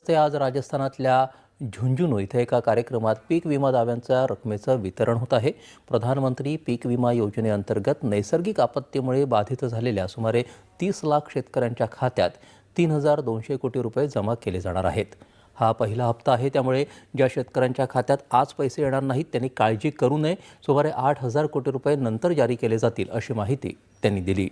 ते आज राजस्थानातल्या झुंझुनू इथे एका कार्यक्रमात पीक विमा दाव्यांच्या रकमेचं वितरण होत आहे। प्रधानमंत्री पीक विमा योजनेअंतर्गत नैसर्गिक आपत्तीमुळे बाधित झालेल्या सुमारे 30 लाख शेतकऱ्यांच्या खात्यात 3,200 कोटी रुपये जमा केले जाणार आहेत। हा पहिला हप्ता आहे, त्यामुळे ज्या शेतकऱ्यांच्या खात्यात आज पैसे येणार नाहीत त्यांनी काळजी करू नये। सुमारे 8,000 कोटी रुपये नंतर जारी केले जातील अशी माहिती त्यांनी दिली।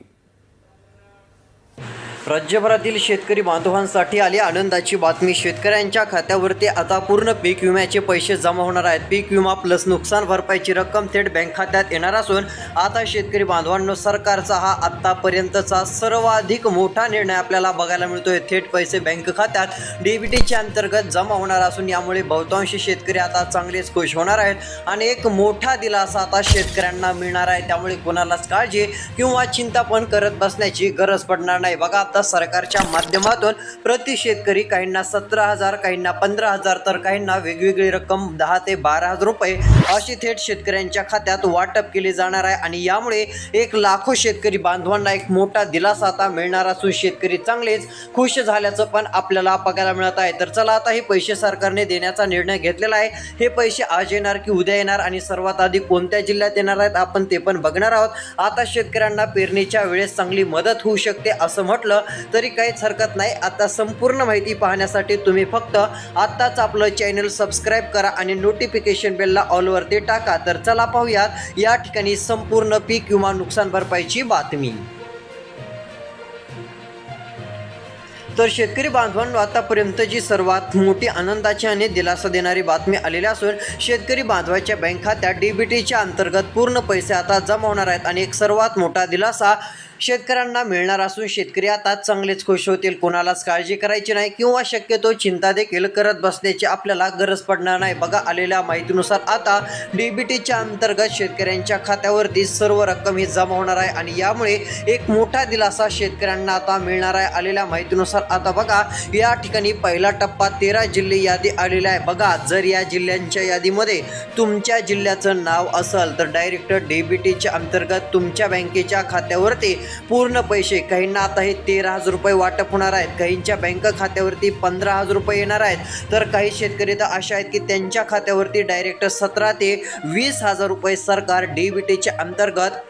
राज्यभरातील शेतकरी बांधवांसाठी आली आनंदाची बातमी। शेतकऱ्यांच्या खात्यावरती आता पूर्ण पीक विम्याचे पैसे जमा होणार आहेत। पीक विमा प्लस नुकसान भरपाईची रक्कम थेट बँक खात्यात येणार असून आता शेतकरी बांधवांनो, सरकारचा हा आतापर्यंतचा सर्वाधिक मोठा निर्णय आपल्याला बघायला मिळतोय। थेट पैसे बँक खात्यात डीबीटीच्या अंतर्गत जमा होणार असून यामुळे बहुतांश शेतकरी आता चांगलेच खुश होणार आहेत आणि एक मोठा दिलासा आता शेतकऱ्यांना मिळणार आहे। त्यामुळे कोणालाच काळजी किंवा चिंता पण करत बसण्याची गरज पडणार नाही। बघा, आता सरकारच्या माध्यमातून प्रति शेतकरी काहींना 17,000, काहींना 15,000 तर काहींना वेगवेगळी रक्कम 10 ते 12,000 रुपये अशी थेट शेतकऱ्यांच्या खात्यात वाटप केली जाणार आहे आणि यामुळे एक लाखो शेतकरी बांधवांना एक मोठा दिलासा आता मिळणार असून शेतकरी चांगलेच खुश झाल्याचं पण आपल्याला बघायला मिळत आहे। तर चला, आता हे पैसे सरकारने देण्याचा निर्णय घेतलेला आहे। हे पैसे आज येणार की उद्या येणार आणि सर्वात आधी कोणत्या जिल्ह्यात येणार आहेत आपण ते पण बघणार आहोत। आता शेतकऱ्यांना पेरणीच्या वेळेस चांगली मदत होऊ शकते असं म्हटलं तरी काहीच हरकत नाही। आता संपूर्ण माहिती पाहण्यासाठी तुम्ही फक्त आत्ताच आपलं चॅनल सबस्क्राईब करा आणि नोटिफिकेशन बेलला ऑलवरती टाका। तर चला पाहूयात या ठिकाणी संपूर्ण पीक विमा नुकसान भरपाईची बातमी। तर शेतकरी बांधवांनो, आतापर्यंतची सर्वात मोठी आनंदाची आणि दिलासा देणारी बातमी आलेली असून शेतकरी बांधवाच्या बँक खात्यात डीबीटीच्या अंतर्गत पूर्ण पैसे आता जमा होणार आहेत आणि एक सर्वात मोठा दिलासा शेतकऱ्यांना मिळणार असून शेतकरी आता चांगलेच खुश होतील। कोणालाच काळजी करायची नाही किंवा शक्यतो चिंता देखील करत बसण्याची आपल्याला गरज पडणार नाही। बघा, आलेल्या माहितीनुसार आता डीबीटीच्या अंतर्गत शेतकऱ्यांच्या खात्यावरती सर्व रक्कम ही जमा होणार आहे आणि यामुळे एक मोठा दिलासा शेतकऱ्यांना आता मिळणार आहे। आलेल्या माहितीनुसार आता बघा, या ठिकाणी पहिला टप्पा 13 जिल्हे यादी आलेली आहे। बघा, जर या जिल्ह्यांच्या यादीमध्ये तुमच्या जिल्ह्याचं नाव असेल तर डायरेक्ट डीबीटीच्या अंतर्गत तुमच्या बँकेच्या खात्यावरती पूर्ण पैसे, काहींना आता हे 13,000 रुपये वाटप होणार आहेत, काहींच्या बँक खात्यावरती 15,000 रुपये येणार आहेत, तर काही शेतकरी तर अशा आहेत की त्यांच्या खात्यावरती डायरेक्ट 17,000 ते 20,000 रुपये सरकार डीबीटीच्या अंतर्गत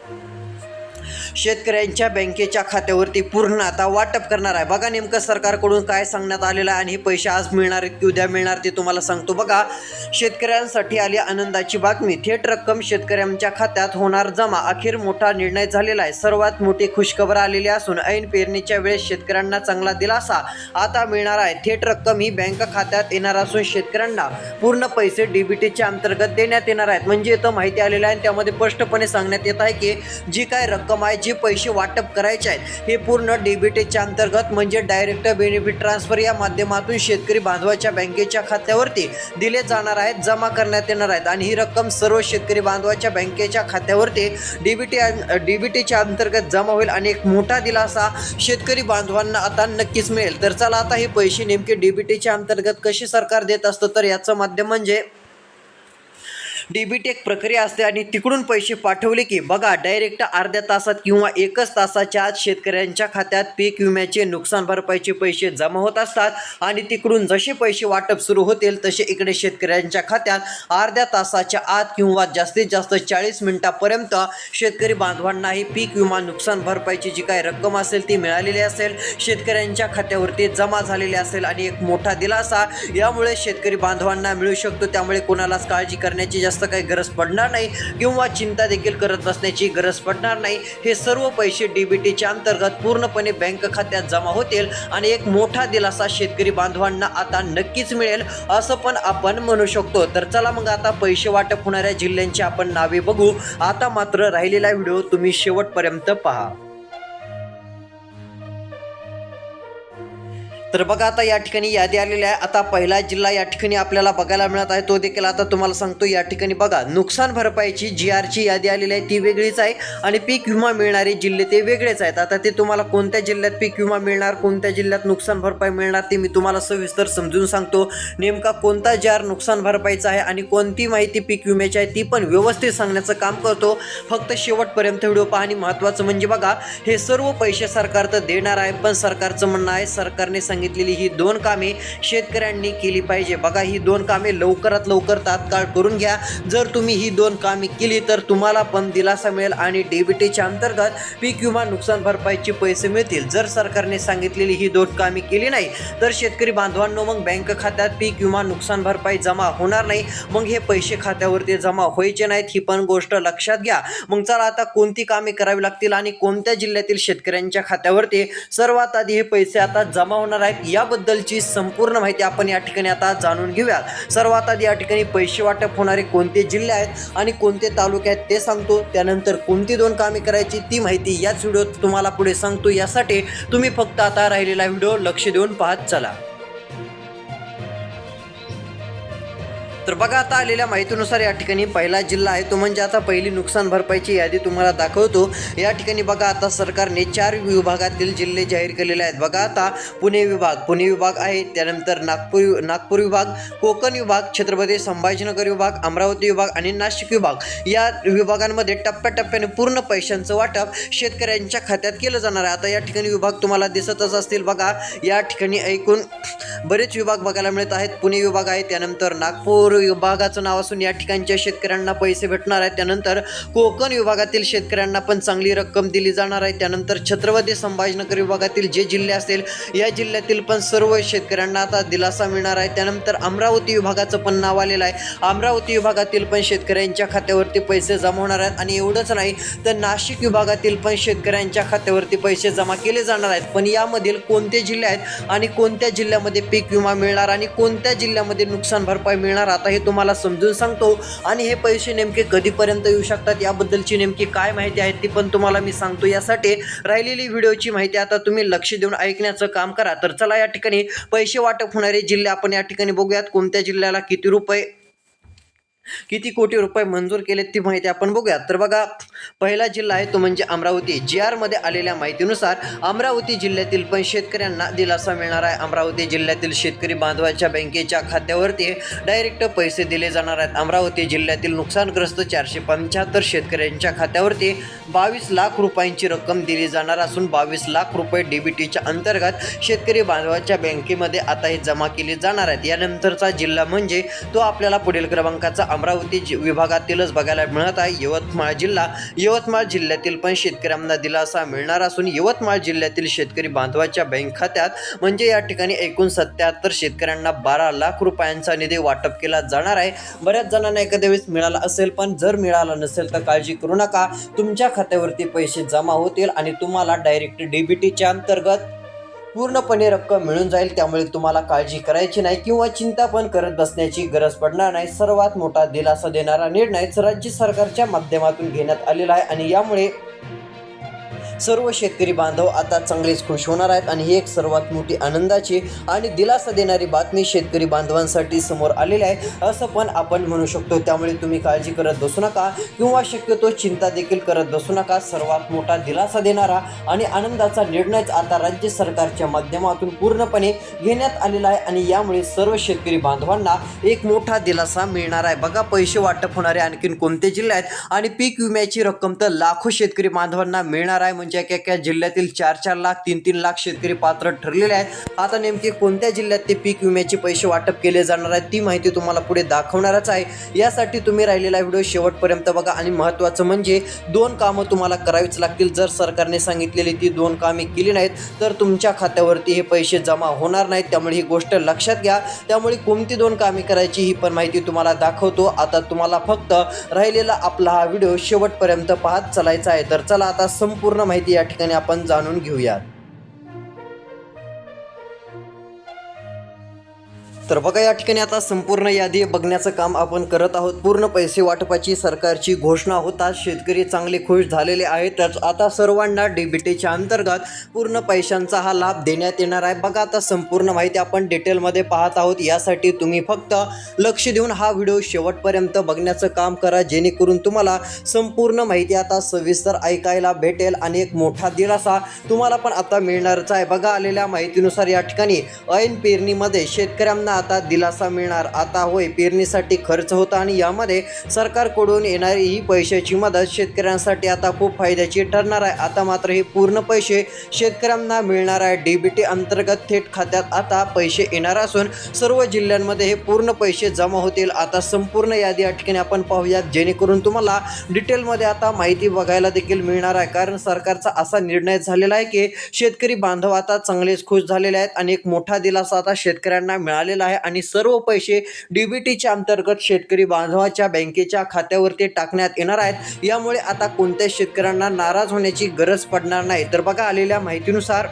शेतकऱ्यांच्या बँकेच्या खात्यावरती पूर्ण आता वाटप करणार आहे। बघा, नेमकं सरकारकडून काय सांगण्यात आलेलं आहे आणि हे पैसे आज मिळणार आहेत की उद्या मिळणार ते तुम्हाला सांगतो। बघा, शेतकऱ्यांसाठी आली आनंदाची बातमी। थेट रक्कम शेतकऱ्यांच्या खात्यात होणार जमा। अखेर मोठा निर्णय झालेला आहे। सर्वात मोठी खुशखबर आलेली असून ऐन पेरणीच्या वेळेस शेतकऱ्यांना चांगला दिलासा आता मिळणार आहे। थेट रक्कम ही बँक खात्यात येणार असून शेतकऱ्यांना पूर्ण पैसे डीबीटीच्या अंतर्गत देण्यात येणार आहेत। म्हणजे इथं माहिती आलेली आहे, त्यामध्ये स्पष्टपणे सांगण्यात येत आहे की जी काय रक्कम आहे, जे पैसे वाटप करायचे आहेत हे पूर्ण डीबीटीच्या अंतर्गत म्हणजे डायरेक्ट बेनिफिट ट्रान्सफर या माध्यमातून शेतकरी बांधवाच्या बँकेच्या खात्यावरती दिले जाणार आहेत, जमा करण्यात येणार आहेत आणि ही रक्कम सर्व शेतकरी बांधवाच्या बँकेच्या खात्यावरती डीबीटीच्या अंतर्गत जमा होईल आणि एक मोठा दिलासा शेतकरी बांधवांना आता नक्कीच मिळेल। तर चला, आता हे पैसे नेमके डीबीटीच्या अंतर्गत कशी सरकार देत असतं, तर याचं माध्यम म्हणजे डीबीटी एक प्रक्रिया असते आणि तिकडून पैसे पाठवले की बघा, डायरेक्ट अर्ध्या तासात किंवा एकच तासाच्या आत शेतकऱ्यांच्या खात्यात पीक विम्याचे नुकसान भरपाईचे पैसे जमा होत असतात आणि तिकडून जसे पैसे वाटप सुरू होतील तसे इकडे शेतकऱ्यांच्या खात्यात अर्ध्या तासाच्या आत किंवा जास्तीत जास्त 40 मिनिटापर्यंत शेतकरी बांधवांना ही पीक विमा नुकसान भरपाईची जी काही रक्कम असेल ती मिळालेली असेल, शेतकऱ्यांच्या खात्यावरती जमा झालेली असेल आणि एक मोठा दिलासा यामुळे शेतकरी बांधवांना मिळू शकतो। त्यामुळे कोणालाच काळजी करण्याची जास्त काही गरज पडणार नाही किंवा चिंता देखील करत बसण्याची गरज पडणार नाही। हे सर्व पैसे डीबीटीच्या अंतर्गत पूर्णपणे बँक खात्यात जमा होतील आणि एक मोठा दिलासा शेतकरी बांधवांना आता नक्कीच मिळेल असं पण आपण म्हणू शकतो। तर चला मग, आता पैसे वाटप होणाऱ्या जिल्ह्यांची आपण नावे बघू। आता मात्र राहिलेला व्हिडिओ तुम्ही शेवटपर्यंत पहा। तर बघा, आता या ठिकाणी यादी आलेली आहे। आता पहिला जिल्हा या ठिकाणी आपल्याला बघायला मिळत आहे, तो देखील आता तुम्हाला सांगतो। या ठिकाणी बघा, नुकसान भरपाईची GRची यादी आलेली आहे ती वेगळीच आहे आणि पीक विमा मिळणारे जिल्हे ते वेगळेच आहेत। आता ते तुम्हाला कोणत्या जिल्ह्यात पीक विमा मिळणार, कोणत्या जिल्ह्यात नुकसान भरपाई मिळणार ते मी तुम्हाला सविस्तर समजून सांगतो। नेमका कोणता GR नुकसान भरपाईचा आहे आणि कोणती माहिती पीक विम्याची आहे ती पण व्यवस्थित सांगण्याचं काम करतो। फक्त शेवटपर्यंत व्हिडिओ पहा आणि महत्त्वाचं म्हणजे बघा, हे सर्व पैसे सरकार तर देणार आहे, पण सरकारचं म्हणणं आहे, सरकारने सांगितलेली ही 2 कामे शेतकऱ्यांनी केली पाहिजे. बघा, ही 2 कामे लवकरात लवकर तात्काळ करून घ्या. जर तुम्ही ही 2 कामे केली तर तुम्हाला पण दिलासा मिळेल आणि डीबीटीच्या अंतर्गत पीक विमा नुकसान भरपाईचे पैसे मिळतील. जर सरकारने सांगितलेली ही 2 कामे केली नाही तर शेतकरी बांधवांनो मग बँक खात्यात पीक विमा नुकसान भरपाई जमा होणार नाही. मग हे पैसे खात्यावरती जमा व्हायचे नाहीत, ही पण गोष्ट लक्षात घ्या. मग चला आता कोणती कामे करावी लागतील आणि कोणत्या जिल्ह्यातील शेतकऱ्यांच्या खात्यावरती सर्वात आधी हे पैसे आता जमा होणार आहेत याबद्दलची संपूर्ण माहिती आपण या ठिकाणी आता जाणून घेऊयात. सर्वात आधी या ठिकाणी पैसे वाटप होणारे कोणते जिल्हे आहेत आणि कोणते तालुके आहेत ते सांगतो. त्यानंतर कोणती 2 कामे करायची ती माहिती याच व्हिडिओत तुम्हाला पुढे सांगतो. यासाठी तुम्ही फक्त आता राहिलेला व्हिडिओ लक्ष देऊन पाहत चला. तर बघा, आता आलेल्या माहितीनुसार या ठिकाणी पहिला जिल्हा आहे तो म्हणजे आता पहिली नुकसान भरपाईची यादी तुम्हाला दाखवतो. या ठिकाणी बघा, आता सरकारने 4 विभागातील जिल्हे जाहीर केलेले आहेत. बघा, आता पुणे विभाग आहे, त्यानंतर नागपूर विभाग, कोकण विभाग, छत्रपती संभाजीनगर विभाग, अमरावती विभाग आणि नाशिक विभाग या विभागांमध्ये टप्प्याटप्प्याने पूर्ण पैशांचं वाटप शेतकऱ्यांच्या खात्यात केलं जाणार आहे. आता या ठिकाणी विभाग तुम्हाला दिसतच असतील. बघा, या ठिकाणी एकूण बरेच विभाग बघायला मिळत आहेत. पुणे विभाग आहे, त्यानंतर नागपूर विभागाचं नाव असून या ठिकाणच्या शेतकऱ्यांना पैसे भेटणार आहेत. त्यानंतर कोकण विभागातील शेतकऱ्यांना पण चांगली रक्कम दिली जाणार आहे. त्यानंतर छत्रपती संभाजीनगर विभागातील जे जिल्हे असतील या जिल्ह्यातील पण सर्व शेतकऱ्यांना आता दिलासा मिळणार आहे. त्यानंतर अमरावती विभागाचं पण नाव आलेलं आहे. अमरावती विभागातील पण शेतकऱ्यांच्या खात्यावरती पैसे जमा होणार आहेत. आणि एवढंच नाही तर नाशिक विभागातील पण शेतकऱ्यांच्या खात्यावरती पैसे जमा केले जाणार आहेत. पण यामधील कोणते जिल्हे आहेत आणि कोणत्या जिल्ह्यामध्ये पीक विमा मिळणार आणि कोणत्या जिल्ह्यामध्ये नुकसान भरपाई मिळणार आता हे तुम्हाला समजून सांगतो. आणि हे पैसे नेमके कधीपर्यंत येऊ शकतात याबद्दलची नेमकी काय माहिती आहे ती पण तुम्हाला मी सांगतो. यासाठी राहिलेली व्हिडिओची माहिती आता तुम्ही लक्ष देऊन ऐकण्याचं काम करा. तर चला, या ठिकाणी पैसे वाटप होणारे जिल्हे आपण या ठिकाणी बघूयात. कोणत्या जिल्ह्याला किती कोटी रुपये मंजूर केलेत ती माहिती आपण बघूयात. तर बघा, पहिला जिल्हा आहे तो म्हणजे अमरावती. GR मध्ये आलेल्या माहितीनुसार अमरावती जिल्ह्यातील पण शेतकऱ्यांना दिलासा मिळणार आहे. अमरावती जिल्ह्यातील शेतकरी बांधवाच्या बँकेच्या खात्यावरती डायरेक्ट पैसे दिले जाणार आहेत. अमरावती जिल्ह्यातील नुकसानग्रस्त 475 शेतकऱ्यांच्या खात्यावरती 22 लाख रुपयांची रक्कम दिली जाणार असून 22 लाख रुपये डीबीटीच्या अंतर्गत शेतकरी बांधवाच्या बँकेमध्ये आता हे जमा केले जाणार आहेत. यानंतरचा जिल्हा म्हणजे तो आपल्याला पुढील क्रमांकाचा अमरावती विभागातीलच बघायला मिळत आहे, यवतमाळ जिल्हा. यवतमाळ जिल्ह्यातील पण शेतकऱ्यांना दिलासा मिळणार असून यवतमाळ जिल्ह्यातील शेतकरी बांधवाच्या बँक खात्यात म्हणजे या ठिकाणी एकूण 77 शेतकऱ्यांना 12 लाख रुपयांचा निधी वाटप केला जाणार आहे. बऱ्याच जणांना एखाद्या वेळेस मिळाला असेल, पण जर मिळाला नसेल तर काळजी करू नका. तुमच्या खात्यावरती पैसे जमा होतील आणि तुम्हाला डायरेक्ट डीबीटीच्या अंतर्गत पूर्णपणे रक्कम मिळून जाईल. त्यामुळे तुम्हाला काळजी करायची नाही किंवा चिंता पण करत बसण्याची गरज पडणार नाही. सर्वात मोठा दिलासा देणारा निर्णय राज्य सरकारच्या माध्यमातून घेण्यात आलेला आहे आणि यामुळे सर्व शेतकरी बांधव आता चांगलेच खुश होणार आहेत. आणि ही एक सर्वात मोठी आनंदाची आणि दिलासा देणारी बातमी शेतकरी बांधवांसाठी समोर आलेली आहे असं पण आपण म्हणू शकतो. त्यामुळे तुम्ही काळजी करत बसू नका किंवा शक्यतो चिंता देखील करत बसू नका. सर्वात मोठा दिलासा देणारा आणि आनंदाचा निर्णयच आता राज्य सरकारच्या माध्यमातून पूर्णपणे घेण्यात आलेला आहे आणि यामुळे सर्व शेतकरी बांधवांना एक मोठा दिलासा मिळणार आहे. बघा, पैसे वाटप होणारे आणखीन कोणते जिल्हे आहेत आणि पीक विम्याची रक्कम तर लाखो शेतकरी बांधवांना मिळणार आहे. म्हणजे एका जिल्ह्यातील 4-4 लाख 3-3 लाख शेतकरी पात्र ठरलेले आहेत. आता नेमके कोणत्या जिल्ह्यात ते पीक विम्याचे पैसे वाटप केले जाणार आहेत ती माहिती तुम्हाला पुढे दाखवणारच आहे. यासाठी तुम्ही राहिलेला व्हिडिओ शेवटपर्यंत बघा. आणि महत्त्वाचं म्हणजे 2 कामं तुम्हाला करावीच लागतील. जर सरकारने सांगितलेली ती 2 कामे केली नाहीत तर तुमच्या खात्यावरती हे पैसे जमा होणार नाहीत. त्यामुळे ही गोष्ट लक्षात घ्या. त्यामुळे कोणती 2 कामे करायची ही पण माहिती तुम्हाला दाखवतो. आता तुम्हाला फक्त राहिलेला आपला हा व्हिडिओ शेवटपर्यंत पाहत चालायचा आहे. तर चला, आता संपूर्ण माहिती या ठिकाणी आपण जाणून घेऊयात. तर बघा, या ठिकाणी आता संपूर्ण यादी बघण्याचं काम आपण करत आहोत. पूर्ण पैसे वाटपाची सरकारची घोषणा होताच शेतकरी चांगले खुश झालेले आहेत. तर आता सर्वांना डीबीटीच्या अंतर्गत पूर्ण पैशांचा हा लाभ देण्यात येणार आहे. बघा, आता संपूर्ण माहिती आपण डिटेलमध्ये पाहत आहोत. यासाठी तुम्ही फक्त लक्ष देऊन हा व्हिडिओ शेवटपर्यंत बघण्याचं काम करा, जेणेकरून तुम्हाला संपूर्ण माहिती आता सविस्तर ऐकायला भेटेल आणि एक मोठा दिलासा तुम्हाला पण आता मिळणारच आहे. बघा, आलेल्या माहितीनुसार या ठिकाणी ऐन पेरणीमध्ये शेतकऱ्यांना शेतकऱ्यांना आता दिलासा मिळणार. आता होय, पेरणीसाठी खर्च होता आणि यामध्ये सरकारकडून येणारी ही पैशाची मदत शेतकऱ्यांसाठी आता खूप फायद्याची ठरणार आहे. आता मात्र हे पूर्ण पैसे शेतकऱ्यांना मिळणार आहे. डीबीटी अंतर्गत थेट खात्यात आता पैसे येणार असून सर्व जिल्ह्यांमध्ये हे पूर्ण पैसे जमा होतील. आता संपूर्ण यादी या ठिकाणी आपण पाहूयात, जेणेकरून तुम्हाला डिटेलमध्ये आता माहिती बघायला देखील मिळणार आहे. कारण सरकारचा असा निर्णय झालेला आहे की शेतकरी बांधव आता चांगलेच खुश झालेले आहेत आणि एक मोठा दिलासा आता शेतकऱ्यांना मिळालेला आहे आणि सर्व पैसे डीबीटीच्या अंतर्गत शेतकरी बांधवाच्या बँकेच्या खात्यावरती टाकण्यात येणार आहेत. यामुळे आता कोणत्याच शेतकऱ्यांना नाराज होण्याची गरज पडणार नाही. तर बघा, आलेल्या माहितीनुसार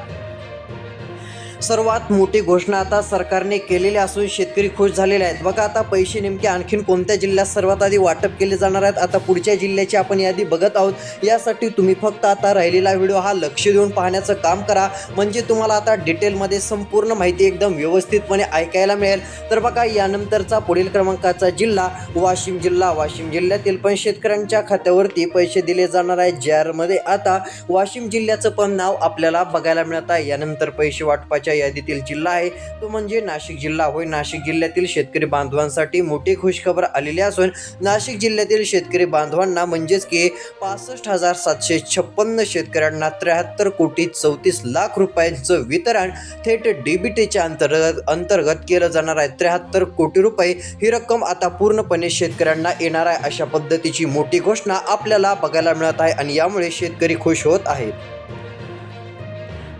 सर्वात मोठी घोषणा आता सरकारने केलेली असून शेतकरी खुश झालेले आहेत. बघा, आता पैसे नेमके आणखीन कोणत्या जिल्ह्यात सर्वात आधी वाटप केले जाणार आहेत, आता पुढच्या जिल्ह्याची आपण यादी बघत आहोत. यासाठी तुम्ही फक्त आता राहिलेला व्हिडिओ हा लक्ष देऊन पाहण्याचं काम करा, म्हणजे तुम्हाला आता डिटेलमध्ये संपूर्ण माहिती एकदम व्यवस्थितपणे ऐकायला मिळेल. तर बघा, यानंतरचा पुढील क्रमांकाचा जिल्हा वाशिम जिल्हा. वाशिम जिल्ह्यातील पण शेतकऱ्यांच्या खात्यावरती पैसे दिले जाणार आहेत, ज्यामध्ये आता वाशिम जिल्ह्याचं पण नाव आपल्याला बघायला मिळत आहे. यानंतर पैसे वाटपाच्या यादीतील जिल्हा आहे तो म्हणजे नाशिक जिल्हा. होय, नाशिक जिल्ह्यातील शेतकरी बांधवांसाठी मोठी खुशखबर आलेली असून नाशिक जिल्ह्यातील शेतकरी बांधवांना म्हणजेच की 65,756 शेतकऱ्यांना 73,34,00,00,000 रुपयांचं वितरण थेट डीबीटीच्या अंतर्गत केलं जाणार आहे. 73 कोटी रुपये ही रक्कम आता पूर्णपणे शेतकऱ्यांना येणार आहे. अशा पद्धतीची मोठी घोषणा आपल्याला बघायला मिळत आहे आणि यामुळे शेतकरी खुश होत आहेत.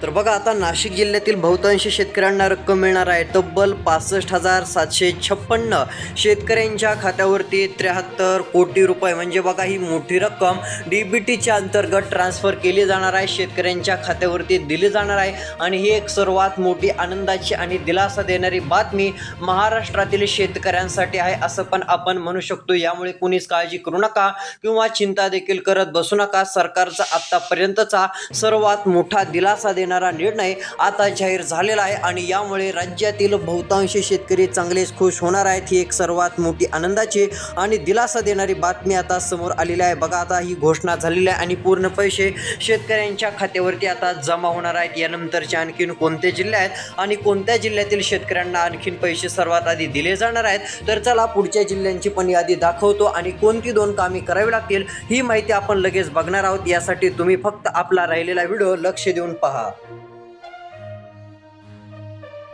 तर बघा, आता नाशिक जिल्ह्यातील बहुतांश शेतकऱ्यांना रक्कम मिळणार आहे. तब्बल 65,756 शेतकऱ्यांच्या खात्यावरती 73 कोटी रुपये, म्हणजे बघा ही मोठी रक्कम डीबीटीच्या अंतर्गत ट्रान्सफर केली जाणार आहे, शेतकऱ्यांच्या खात्यावरती दिली जाणार आहे. आणि ही एक सर्वात मोठी आनंदाची आणि दिलासा देणारी बातमी महाराष्ट्रातील शेतकऱ्यांसाठी आहे असं पण आपण म्हणू शकतो. यामुळे कुणीच काळजी करू नका किंवा चिंता देखील करत बसू नका. सरकारचा आतापर्यंतचा सर्वात मोठा दिलासा निर्णय आता जाहीर झालेला आहे आणि यामुळे राज्यातील बहुतांश शेतकरी चांगलेच खुश होणार आहेत. ही एक सर्वात मोठी आनंदाची आणि दिलासा देणारी बातमी आता समोर आलेली आहे. बघा, आता ही घोषणा झालेली आहे आणि पूर्ण पैसे शेतकऱ्यांच्या खात्यावरती आता जमा होणार आहेत. यानंतरचे आणखीन कोणते जिल्हे आहेत आणि कोणत्या जिल्ह्यातील शेतकऱ्यांना आणखीन पैसे सर्वात आधी दिले जाणार आहेत, तर चला पुढच्या जिल्ह्यांची पण यादी दाखवतो आणि कोणती 2 कामे करावी लागतील ही माहिती आपण लगेच बघणार आहोत. यासाठी तुम्ही फक्त आपला राहिलेला व्हिडिओ लक्ष देऊन पहा.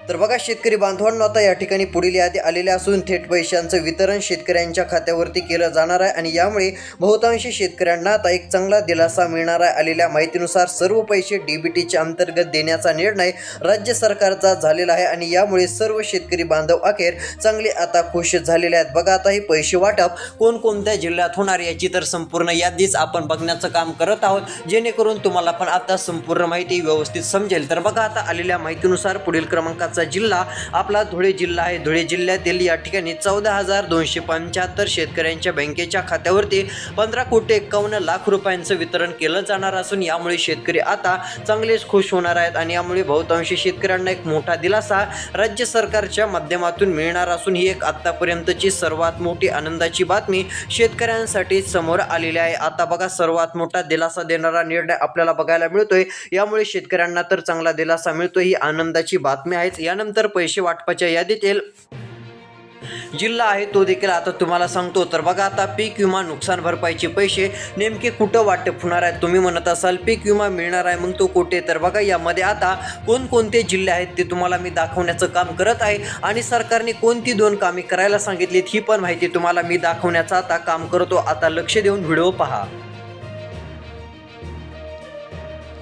तर बघा, शेतकरी बांधवांना आता या ठिकाणी पुढील यादी आलेल्या असून थेट पैशांचं वितरण शेतकऱ्यांच्या खात्यावरती केलं जाणार आहे आणि यामुळे बहुतांश शेतकऱ्यांना आता एक चांगला दिलासा मिळणार आहे. आलेल्या माहितीनुसार सर्व पैसे डीबीटीच्या अंतर्गत देण्याचा निर्णय राज्य सरकारचा झालेला आहे आणि यामुळे सर्व शेतकरी बांधव अखेर चांगले आता खुश झालेले आहेत. बघा, आता हे पैसे वाटप कोणकोणत्या जिल्ह्यात होणार याची तर संपूर्ण यादीच आपण बघण्याचं काम करत आहोत, जेणेकरून तुम्हाला पण आता संपूर्ण माहिती व्यवस्थित समजेल. तर बघा, आता आलेल्या माहितीनुसार पुढील क्रमांकाचा जिल्हा आपला धुळे जिल्हा आहे. धुळे जिल्ह्यातील या ठिकाणी 14,275 शेतकऱ्यांच्या बँकेच्या खात्यावरती 15,51,00,000 रुपयांचं वितरण केलं जाणार असून यामुळे शेतकरी आता चांगलेच खुश होणार आहेत आणि यामुळे बहुतांश शेतकऱ्यांना एक मोठा दिलासा राज्य सरकारच्या माध्यमातून मिळणार असून ही एक आतापर्यंतची सर्वात मोठी आनंदाची बातमी शेतकऱ्यांसाठी समोर आलेली आहे. आता बघा, सर्वात मोठा दिलासा देणारा निर्णय आपल्याला बघायला मिळतोय. यामुळे शेतकऱ्यांना तर चांगला दिलासा मिळतोय, ही आनंदाची बातमी आहे. यानंतर पैसे वाटपाच्या यादीतील जिल्हा आहे तो देखील आता तुम्हाला सांगतो. तर बघा, आता पीक विमा नुकसान भरपाईचे पैसे नेमके कुठं वाटप होणार आहेत. तुम्ही म्हणत असाल पीक विमा मिळणार आहे, मग तो कुठे? तर बघा, यामध्ये आता कोणकोणते जिल्हे आहेत ते तुम्हाला मी दाखवण्याचं काम करत आहे आणि सरकारने कोणती 2 कामे करायला सांगितलीत ही पण माहिती तुम्हाला मी दाखवण्याचं आता काम करतो. आता लक्ष देऊन व्हिडिओ पहा.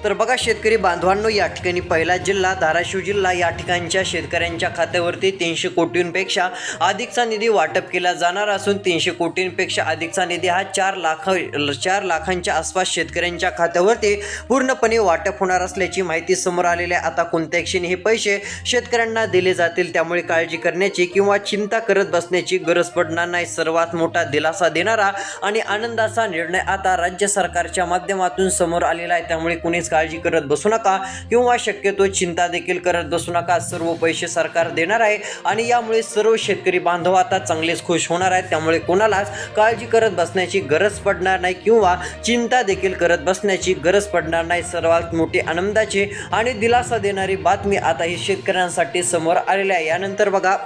तर बघा शेतकरी बांधवांनो, या ठिकाणी पहिला जिल्हा धाराशिव जिल्हा, या ठिकाणच्या शेतकऱ्यांच्या खात्यावरती 300 कोटींपेक्षा अधिकचा निधी वाटप केला जाणार असून 300 कोटींपेक्षा अधिकचा निधी हा 4 लाखांच्या आसपास शेतकऱ्यांच्या खात्यावरती पूर्णपणे वाटप होणार असल्याची माहिती समोर आलेली आहे. आता कोणत्या क्षणी हे पैसे शेतकऱ्यांना दिले जातील त्यामुळे काळजी करण्याची किंवा चिंता करत बसण्याची गरज पडणार नाही. सर्वात मोठा दिलासा देणारा आणि आनंदाचा निर्णय आता राज्य सरकारच्या माध्यमातून समोर आलेला आहे. त्यामुळे कुणीच काळजी करत बसू नका किंवा शक्यतो चिंता देखील करत बसू नका. सर्व पैसे सरकार देणार आहे आणि यामुळे सर्व शेतकरी बांधव आता चांगलेच खुश होणार आहेत. त्यामुळे कोणालाच काळजी करत बसण्याची गरज पडणार नाही किंवा चिंता देखील करत बसण्याची गरज पडणार नाही. सर्वात मोठी आनंदाची आणि दिलासा देणारी बातमी आता ही शेतकऱ्यांसाठी समोर आलेली आहे. यानंतर बघा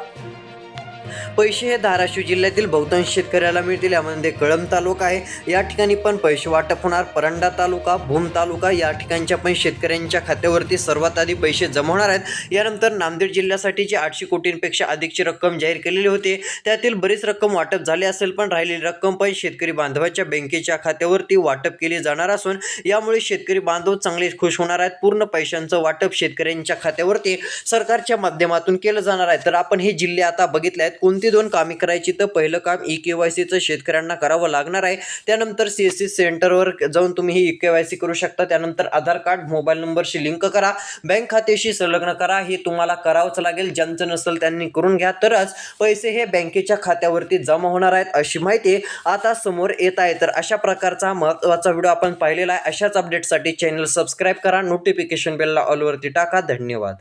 पैसे हे धाराशिव जिल्ह्यातील बहुतांश शेतकऱ्याला मिळतील. यामध्ये कळंब तालुका आहे, या ठिकाणी पण पैसे वाटप होणार. परंडा तालुका, भूम तालुका या ठिकाणच्या पण शेतकऱ्यांच्या खात्यावरती सर्वात आधी पैसे जमा होणार आहेत. यानंतर नांदेड जिल्ह्यासाठी जी 800 कोटींपेक्षा अधिकची रक्कम जाहीर केलेली होती, त्यातील बरीच रक्कम वाटप झाली असेल, पण राहिलेली रक्कम पण शेतकरी बांधवाच्या बँकेच्या खात्यावरती वाटप केली जाणार असून यामुळे शेतकरी बांधव चांगले खुश होणार आहेत. पूर्ण पैशांचं वाटप शेतकऱ्यांच्या खात्यावरती सरकारच्या माध्यमातून केलं जाणार आहे. तर आपण हे जिल्हे आता बघितले आहेत. कोणती दोन कामे करायची, तर पहिलं काम ई-केवायसीचं शेतकऱ्यांना करावं लागणार आहे. त्यानंतर CSC सेंटरवर जाऊन तुम्ही ही ई-केवायसी करू शकता. त्यानंतर आधार कार्ड मोबाईल नंबरशी लिंक करा, बँक खात्याशी संलग्न करा. हे तुम्हाला करावंच लागेल. ज्यांचं नसेल त्यांनी करून घ्या, तरच पैसे हे बँकेच्या खात्यावरती जमा होणार आहेत, अशी माहिती आता समोर येत आहे. तर अशा प्रकारचा महत्त्वाचा व्हिडिओ आपण पाहिलेला आहे. अशाच अपडेटसाठी चॅनल सबस्क्राईब करा, नोटिफिकेशन बेलला ऑलवरती टाका. धन्यवाद.